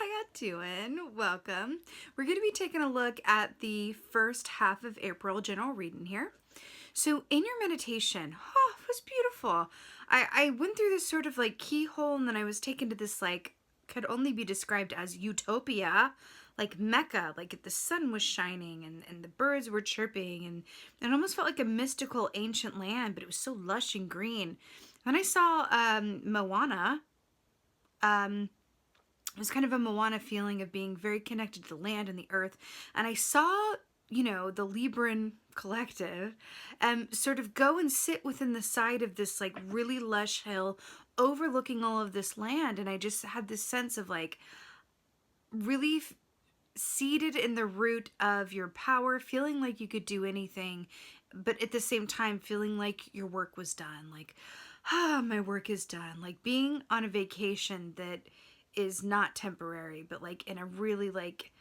how y'all doing? Welcome. We're going to be taking a look at the first half of April general reading here. So in your meditation, it was beautiful. I went through this sort of like keyhole, and then I was taken to this like could only be described as utopia, like Mecca, like the sun was shining and the birds were chirping, and it almost felt like a mystical ancient land, but it was so lush and green. Then I saw Moana. It was kind of a Moana feeling of being very connected to the land and the earth. And I saw, the Libran collective sort of go and sit within the side of this like really lush hill overlooking all of this land. And I just had this sense of like really seated in the root of your power, feeling like you could do anything, but at the same time feeling like your work was done. Like, my work is done. Like being on a vacation that is not temporary, but like in a really like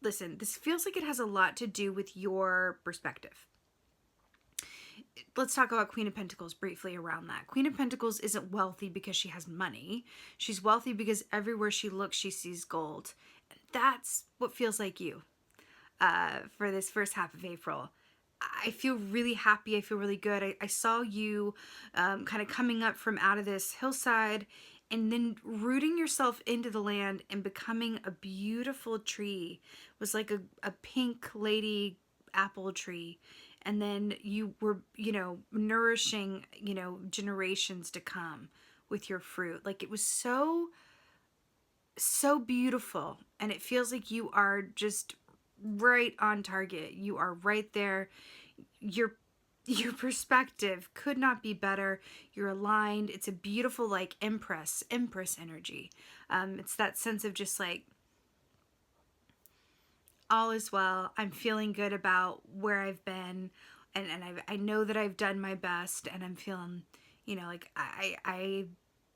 listen, this feels like it has a lot to do with your perspective. Let's talk about Queen of Pentacles briefly around that. Queen of Pentacles isn't wealthy because she has money. She's wealthy because everywhere she looks she sees gold. And that's what feels like you for this first half of April. I feel really happy. I feel really good. I saw you kind of coming up from out of this hillside and then rooting yourself into the land and becoming a beautiful tree. It was like a pink lady apple tree. And then you were, nourishing, generations to come with your fruit. Like it was so beautiful. And it feels like you are just right on target. You are right there. Your perspective could not be better. You're aligned. It's a beautiful like empress energy. It's that sense of just like all is well. I'm feeling good about where I've been, and I know that I've done my best, and I'm feeling, like I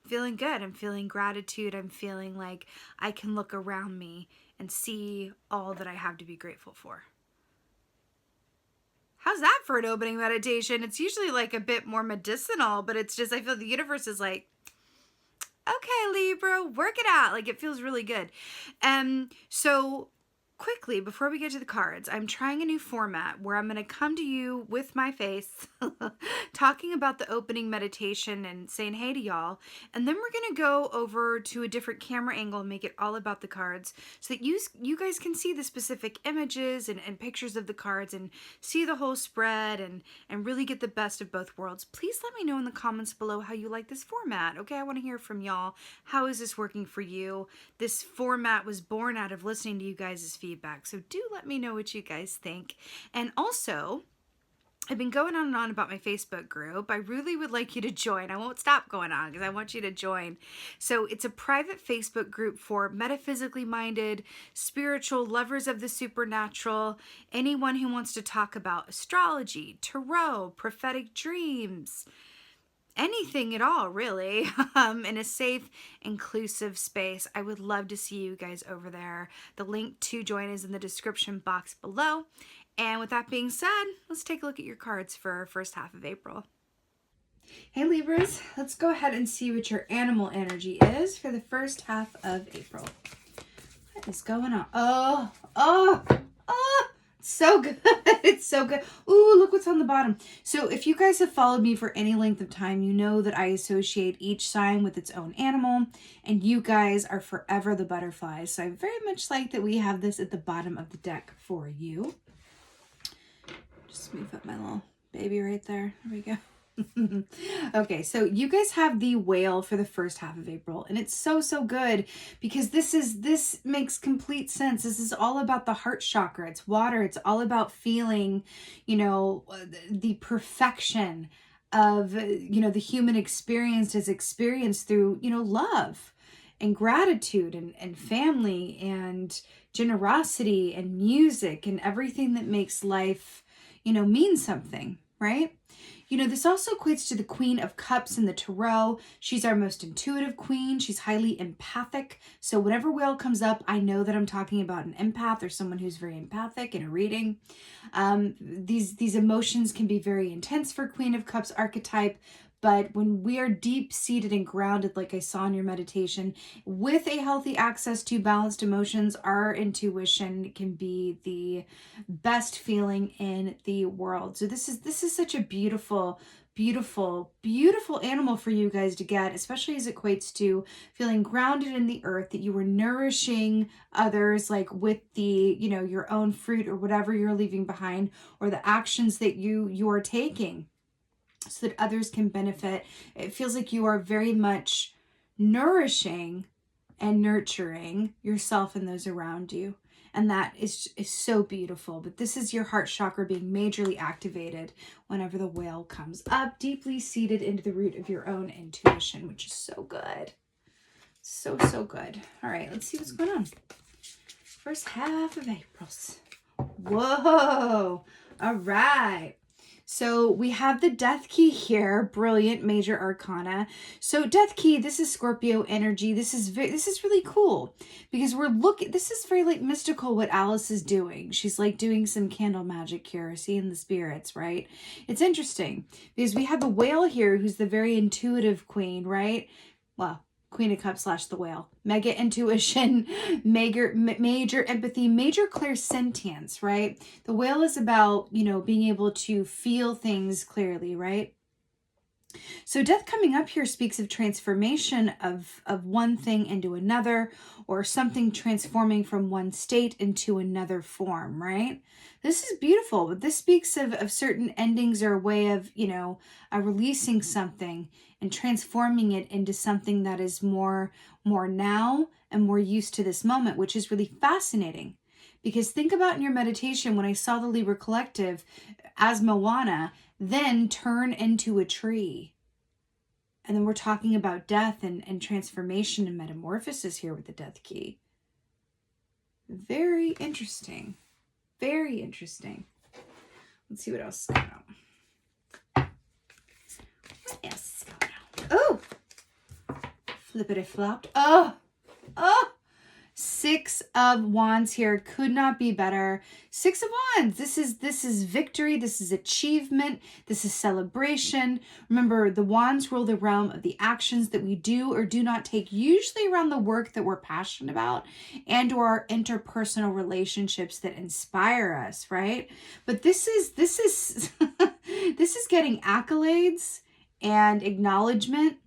feeling good. I'm feeling gratitude. I'm feeling like I can look around me and see all that I have to be grateful for. How's that for an opening meditation? It's usually like a bit more medicinal, but it's just, I feel the universe is like, okay, Libra, work it out. Like it feels really good. So quickly, before we get to the cards, I'm trying a new format where I'm going to come to you with my face, talking about the opening meditation and saying hey to y'all. And then we're going to go over to a different camera angle and make it all about the cards so that you guys can see the specific images and pictures of the cards and see the whole spread and really get the best of both worlds. Please let me know in the comments below how you like this format. Okay, I want to hear from y'all. How is this working for you? This format was born out of listening to you guys' feedback. So do let me know what you guys think. And also, I've been going on and on about my Facebook group. I really would like you to join. I won't stop going on because I want you to join. So it's a private Facebook group for metaphysically minded, spiritual, lovers of the supernatural, anyone who wants to talk about astrology, tarot, prophetic dreams, anything at all, really, in a safe, inclusive space. I would love to see you guys over there. The link to join is in the description box below. And with that being said, let's take a look at your cards for first half of April. Hey Libras, let's go ahead and see what your animal energy is for the first half of April. What is going on? Oh, so good. It's so good. Ooh, look what's on the bottom. So if you guys have followed me for any length of time, you know that I associate each sign with its own animal, and you guys are forever the butterflies. So I very much like that we have this at the bottom of the deck for you. Just move up my little baby right there. There we go. Okay, so you guys have the whale for the first half of April, and it's so good because this makes complete sense. This is all about the heart chakra. It's water. It's all about feeling, the perfection of, the human experience is experienced through, love and gratitude and family and generosity and music and everything that makes life, mean something, right? This also equates to the Queen of Cups in the Tarot. She's our most intuitive queen. She's highly empathic. So whenever whale comes up, I know that I'm talking about an empath or someone who's very empathic in a reading. These emotions can be very intense for Queen of Cups archetype, But when we are deep-seated and grounded, like I saw in your meditation, with a healthy access to balanced emotions, our intuition can be the best feeling in the world. So this is such a beautiful, beautiful, beautiful animal for you guys to get, especially as it equates to feeling grounded in the earth, that you were nourishing others, like with the, you know, your own fruit or whatever you're leaving behind, or the actions that you are taking, so that others can benefit. It feels like you are very much nourishing and nurturing yourself and those around you. And that is so beautiful. But this is your heart chakra being majorly activated whenever the whale comes up, deeply seated into the root of your own intuition, which is so good. So, so good. All right, let's see what's going on. First half of April. Whoa. All right. So we have the Death Key here, brilliant major arcana. So Death Key, this is Scorpio energy. This is really cool because this is very like mystical what Alice is doing. She's like doing some candle magic here, seeing the spirits, right? It's interesting because we have the whale here who's the very intuitive queen, right? Well, Queen of Cups / the whale. Mega intuition, major empathy, major clairsentience, right? The whale is about, you know, being able to feel things clearly, right? So death coming up here speaks of transformation of one thing into another, or something transforming from one state into another form, right? This is beautiful, but this speaks of certain endings or a way of, you know, releasing something and transforming it into something that is more now and more used to this moment, which is really fascinating. Because think about in your meditation, when I saw the Libra collective as Moana, then turn into a tree. And then we're talking about death and transformation and metamorphosis here with the Death Key. Very interesting. Very interesting. Let's see what else is going on. What else is going on? Oh! Flippity flopped. Oh! Oh! 6 of Wands here. Could not be better. 6 of Wands. This is victory. This is achievement. This is celebration. Remember, the Wands rule the realm of the actions that we do or do not take, usually around the work that we're passionate about and or our interpersonal relationships that inspire us, right? But this is this is getting accolades and acknowledgement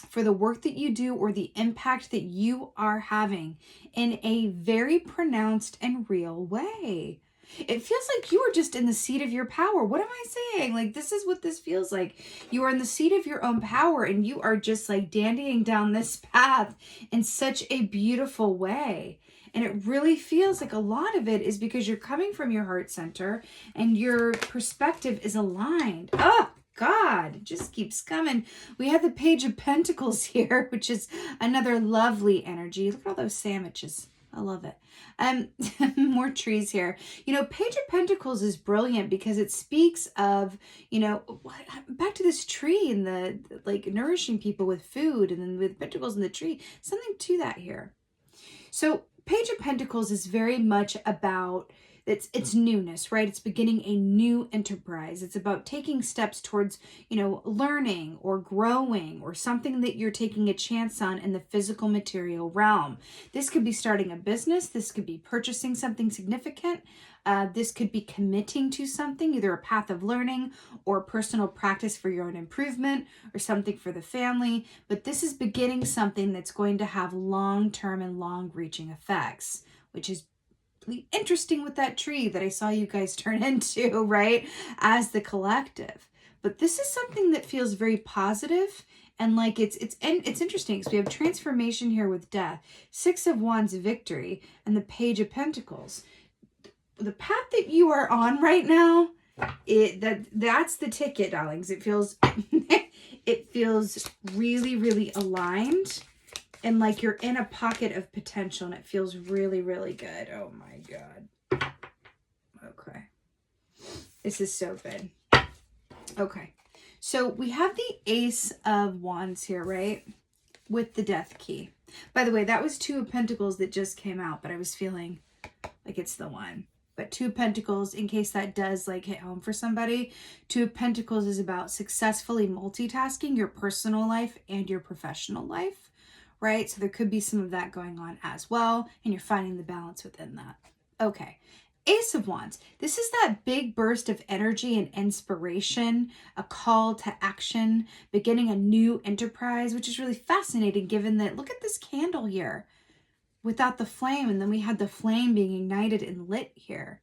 for the work that you do or the impact that you are having in a very pronounced and real way. It feels like you are just in the seat of your power. What am I saying? Like, this is what this feels like. You are in the seat of your own power and you are just like dandying down this path in such a beautiful way. And it really feels like a lot of it is because you're coming from your heart center and your perspective is aligned. Oh, God, it just keeps coming. We have the Page of Pentacles here, which is another lovely energy. Look at all those sandwiches. I love it. More trees here. You know, Page of Pentacles is brilliant because it speaks of, you know, back to this tree and the like nourishing people with food, and then with pentacles in the tree, something to that here. So Page of Pentacles is very much about it's newness, right? It's beginning a new enterprise. It's about taking steps towards, you know, learning or growing or something that you're taking a chance on in the physical material realm. This could be starting a business. This could be purchasing something significant. This could be committing to something, either a path of learning or personal practice for your own improvement or something for the family. But this is beginning something that's going to have long-term and long-reaching effects, which is interesting with that tree that I saw you guys turn into, right, as the collective. But this is something that feels very positive, and like it's interesting because we have transformation here with death, 6 of Wands, victory, and the Page of Pentacles. The path that you are on right now, that's the ticket, darlings. It feels it feels really, really aligned. And like you're in a pocket of potential and it feels really, really good. Oh my God. Okay. This is so good. Okay. So we have the Ace of Wands here, right? With the Death Key. By the way, that was 2 of Pentacles that just came out, but I was feeling like it's the one. But Two of Pentacles, in case that does like hit home for somebody, Two of Pentacles is about successfully multitasking your personal life and your professional life, right? So there could be some of that going on as well, and you're finding the balance within that. Okay. Ace of Wands. This is that big burst of energy and inspiration, a call to action, beginning a new enterprise, which is really fascinating given that, look at this candle here without the flame, and then we had the flame being ignited and lit here.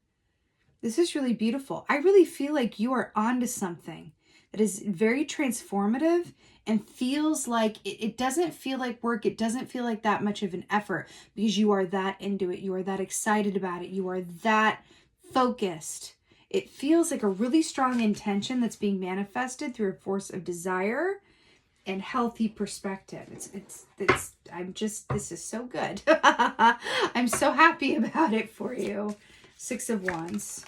This is really beautiful. I really feel like you are onto something that is very transformative and feels like it doesn't feel like work. It doesn't feel like that much of an effort because you are that into it. You are that excited about it. You are that focused. It feels like a really strong intention that's being manifested through a force of desire and healthy perspective. This is so good. I'm so happy about it for you. Six of Wands.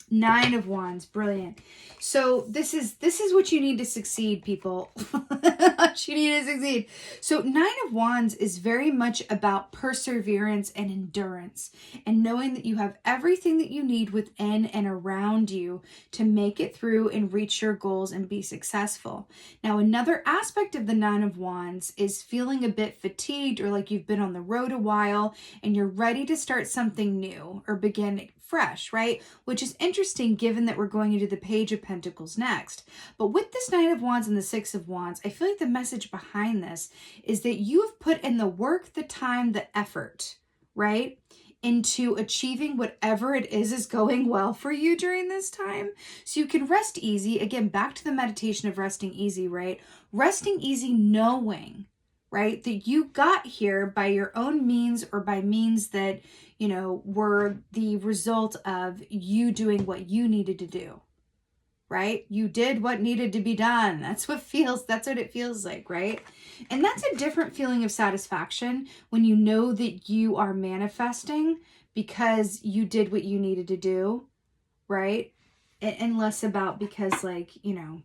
Nine of Wands, brilliant. So this is what you need to succeed, people. What you need to succeed. So Nine of Wands is very much about perseverance and endurance and knowing that you have everything that you need within and around you to make it through and reach your goals and be successful. Now, another aspect of the Nine of Wands is feeling a bit fatigued or like you've been on the road a while and you're ready to start something new or begin fresh, right? Which is interesting given that we're going into the Page of Pentacles next. But with this Nine of Wands and the Six of Wands, I feel like the message behind this is that you have put in the work, the time, the effort, right? Into achieving whatever it is going well for you during this time. So you can rest easy. Again, back to the meditation of resting easy, right? Resting easy knowing, right, that you got here by your own means or by means that, you know, were the result of you doing what you needed to do, right? You did what needed to be done. That's what it feels like, right? And that's a different feeling of satisfaction when you know that you are manifesting because you did what you needed to do, right? And less about because, like, you know,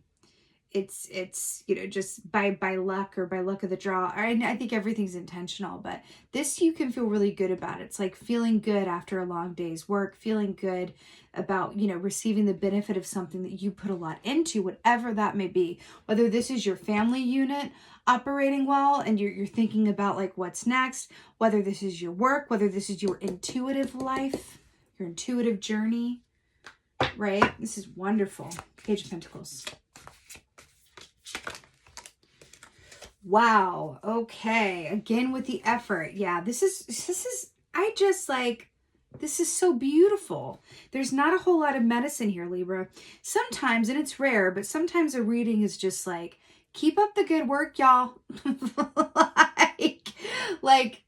it's you know, just by luck or by luck of the draw. I think everything's intentional, but this you can feel really good about. It's like feeling good after a long day's work, feeling good about, you know, receiving the benefit of something that you put a lot into, whatever that may be. Whether this is your family unit operating well and you're thinking about like what's next, whether this is your work, whether this is your intuitive life, your intuitive journey, right? This is wonderful. Page of Pentacles. Wow. Okay. Again with the effort. Yeah, this is so beautiful. There's not a whole lot of medicine here, Libra. Sometimes, and it's rare, but sometimes a reading is just like, keep up the good work, y'all. like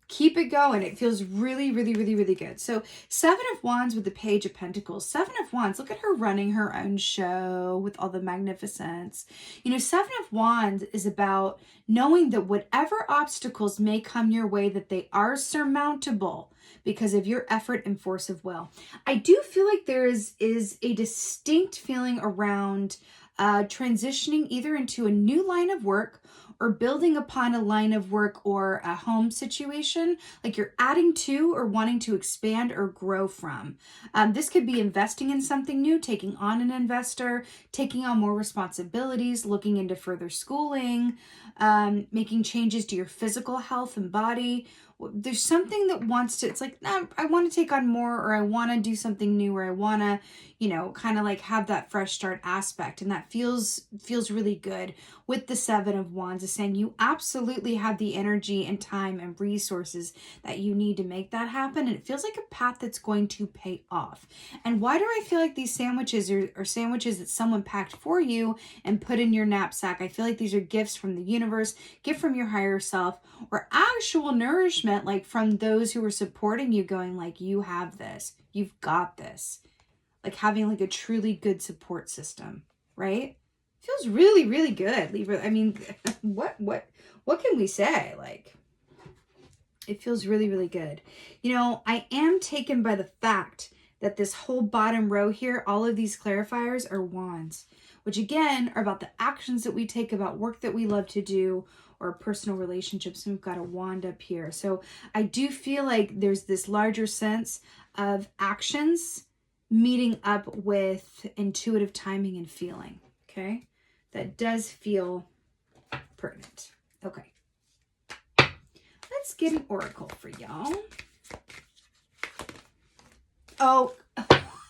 keep it going. It feels really, really, really, really good. So Seven of Wands with the Page of Pentacles. Seven of Wands, look at her running her own show with all the magnificence. You know, Seven of Wands is about knowing that whatever obstacles may come your way, that they are surmountable because of your effort and force of will. I do feel like there is a distinct feeling around transitioning either into a new line of work or building upon a line of work or a home situation, like you're adding to or wanting to expand or grow from. This could be investing in something new, taking on an investor, taking on more responsibilities, looking into further schooling, making changes to your physical health and body. There's something that wants to, it's like, nah, I want to take on more, or I want to do something new, or I want to, you know, kind of like have that fresh start aspect. And that feels really good with the Seven of Wands, is saying you absolutely have the energy and time and resources that you need to make that happen. And it feels like a path that's going to pay off. And why do I feel like these sandwiches are sandwiches that someone packed for you and put in your knapsack? I feel like these are gifts from the universe, gift from your higher self, or actual nourishment, like from those who are supporting you, going like, you have this, you've got this. Like having like a truly good support system, right? Feels really, really good, Libra. I mean, what can we say? Like, it feels really, really good. You know, I am taken by the fact that this whole bottom row here, all of these clarifiers are wands, which again are about the actions that we take, about work that we love to do, or personal relationships. And we've got a wand up here. So I do feel like there's this larger sense of actions meeting up with intuitive timing and feeling. Okay. That does feel pertinent. Okay. Let's get an oracle for y'all. Oh,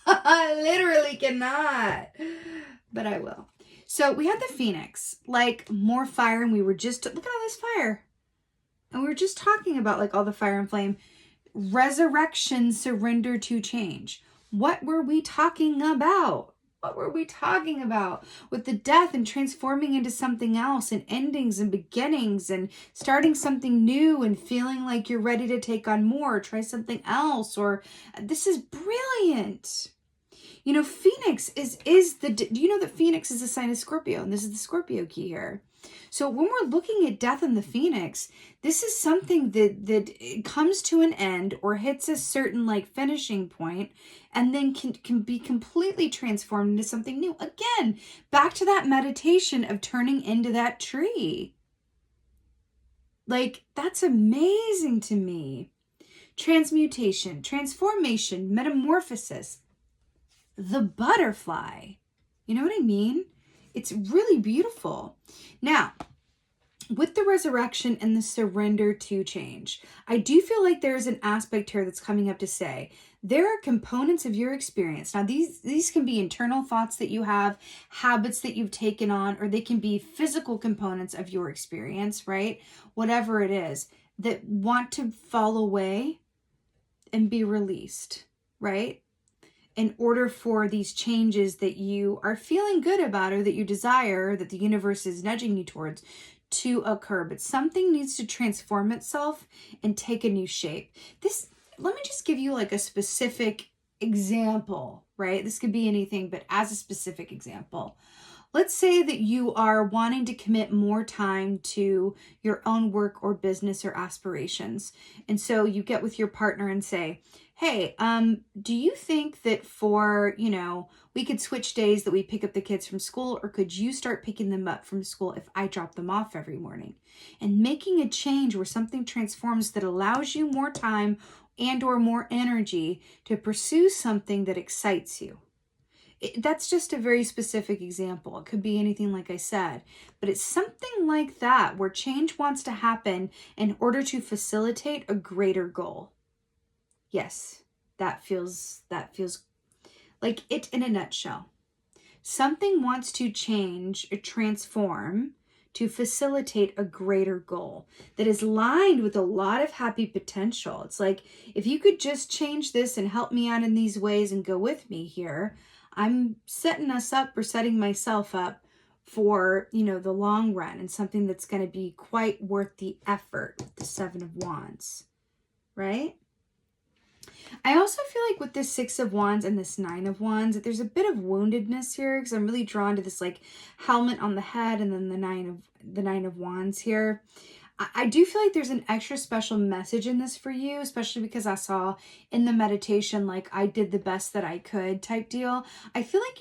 I literally cannot, but I will. So we had the Phoenix, like more fire, and we were just, look at all this fire. And we were just talking about like all the fire and flame. Resurrection, surrender to change. What were we talking about? What were we talking about with the death and transforming into something else and endings and beginnings and starting something new and feeling like you're ready to take on more, try something else, or this is brilliant. You know, Phoenix do you know that Phoenix is a sign of Scorpio, and this is the Scorpio key here. So when we're looking at death in the Phoenix, this is something that comes to an end or hits a certain like finishing point and then can be completely transformed into something new. Again, back to that meditation of turning into that tree. Like, that's amazing to me. Transmutation, transformation, metamorphosis. The butterfly. You know what I mean? It's really beautiful. Now, with the resurrection and the surrender to change, I do feel like there's an aspect here that's coming up to say, there are components of your experience. Now, these can be internal thoughts that you have, habits that you've taken on, or they can be physical components of your experience, right? Whatever it is, that want to fall away and be released, right? In order for these changes that you are feeling good about or that you desire, that the universe is nudging you towards, to occur. But something needs to transform itself and take a new shape. Let me just give you like a specific example, right? This could be anything, but as a specific example. Let's say that you are wanting to commit more time to your own work or business or aspirations. And so you get with your partner and say, hey, do you think that we could switch days that we pick up the kids from school, or could you start picking them up from school if I drop them off every morning? And making a change where something transforms that allows you more time and or more energy to pursue something that excites you. That's just a very specific example. It could be anything like I said, but it's something like that where change wants to happen in order to facilitate a greater goal. Yes, that feels like it in a nutshell. Something wants to change or transform to facilitate a greater goal that is lined with a lot of happy potential. It's like, if you could just change this and help me out in these ways and go with me here, I'm setting us up or setting myself up for, the long run and something that's going to be quite worth the effort with the 7 of Wands, right? I also feel like with this 6 of Wands and this 9 of Wands, that there's a bit of woundedness here because I'm really drawn to this like helmet on the head and then the 9 of Wands here. I do feel like there's an extra special message in this for you, especially because I saw in the meditation, like I did the best that I could type deal. I feel like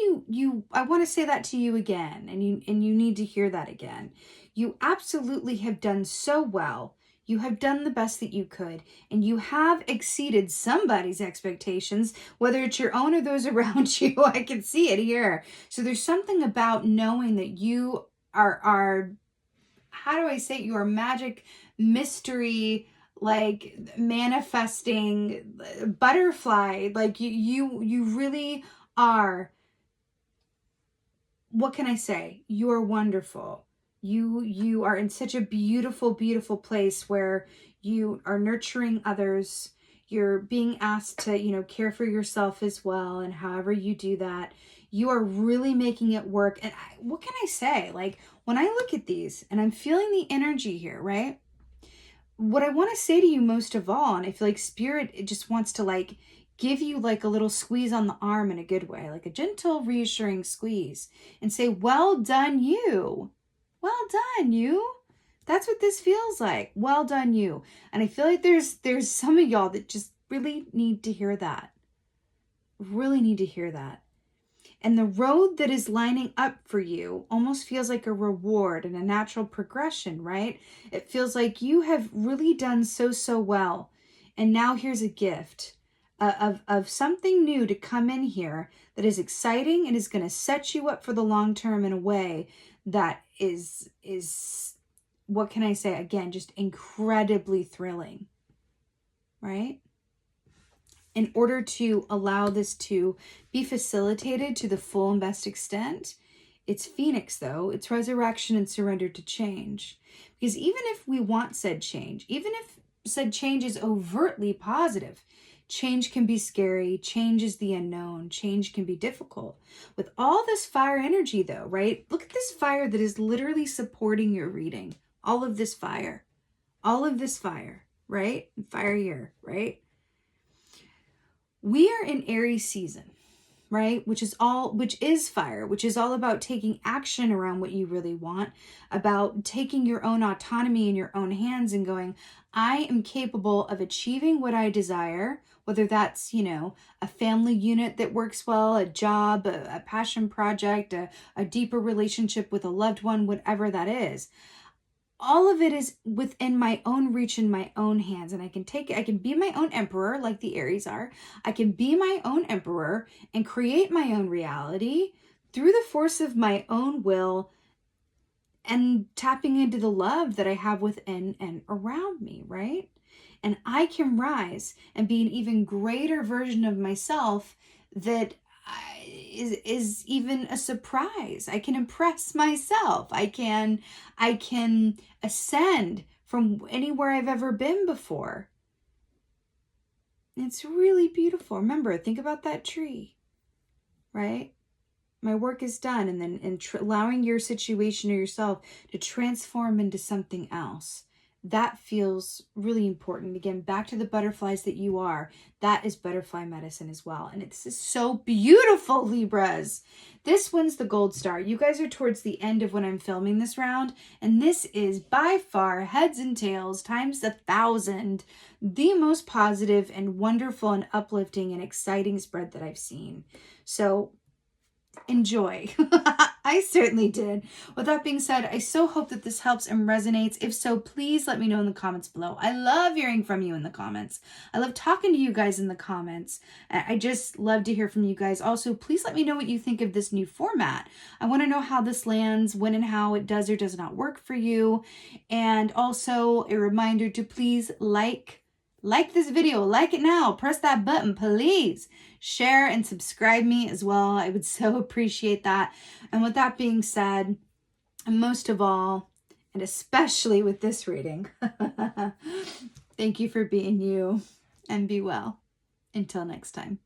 I want to say that to you again, and you need to hear that again. You absolutely have done so well. You have done the best that you could, and you have exceeded somebody's expectations, whether it's your own or those around you. I can see it here. So there's something about knowing that you are how do I say it? You are magic, mystery, like manifesting butterfly. Like you really are. What can I say? You are wonderful. You are in such a beautiful, beautiful place where you are nurturing others. You're being asked to, care for yourself as well. And however you do that, you are really making it work. And what can I say? Like, when I look at these and I'm feeling the energy here, right? What I want to say to you most of all, and I feel like Spirit, it just wants to like give you like a little squeeze on the arm in a good way, like a gentle, reassuring squeeze, and say, well done, you. Well done, you. That's what this feels like. Well done, you. And I feel like there's some of y'all that just really need to hear that. Really need to hear that. And the road that is lining up for you almost feels like a reward and a natural progression, right? It feels like you have really done so well. And now here's a gift of something new to come in here that is exciting and is going to set you up for the long term in a way that is what can I say? Again, just incredibly thrilling, right? In order to allow this to be facilitated to the full and best extent, it's Phoenix, though. It's resurrection and surrender to change. Because even if we want said change, even if said change is overtly positive, change can be scary. Change is the unknown. Change can be difficult. With all this fire energy, though, right? Look at this fire that is literally supporting your reading. All of this fire. All of this fire, right? Fire here, right? We are in Aries season, right? Which is fire, which is all about taking action around what you really want, about taking your own autonomy in your own hands and going, I am capable of achieving what I desire, whether that's, a family unit that works well, a job, a passion project, a deeper relationship with a loved one, whatever that is. All of it is within my own reach in my own hands. And I can be my own emperor like the Aries are. I can be my own emperor and create my own reality through the force of my own will and tapping into the love that I have within and around me, right? And I can rise and be an even greater version of myself that is even a surprise. I can impress myself. I can ascend from anywhere I've ever been before. It's really beautiful. Remember, think about that tree, right? My work is done, and then allowing your situation or yourself to transform into something else. That feels really important. Again, back to the butterflies that you are. That is butterfly medicine as well. And this is so beautiful, Libras. This one's the gold star. You guys are towards the end of when I'm filming this round. And this is by far, heads and tails, times 1,000, the most positive and wonderful and uplifting and exciting spread that I've seen. So enjoy. I certainly did. With that being said, I so hope that this helps and resonates. If so, please let me know in the comments below. I love hearing from you in the comments. I love talking to you guys in the comments. I just love to hear from you guys. Also, please let me know what you think of this new format. I want to know how this lands, when and how it does or does not work for you. And also a reminder to please like this video, like it now, press that button, please. Share and subscribe me as well. I would so appreciate that. And with that being said, and most of all, and especially with this reading, thank you for being you and be well. Until next time.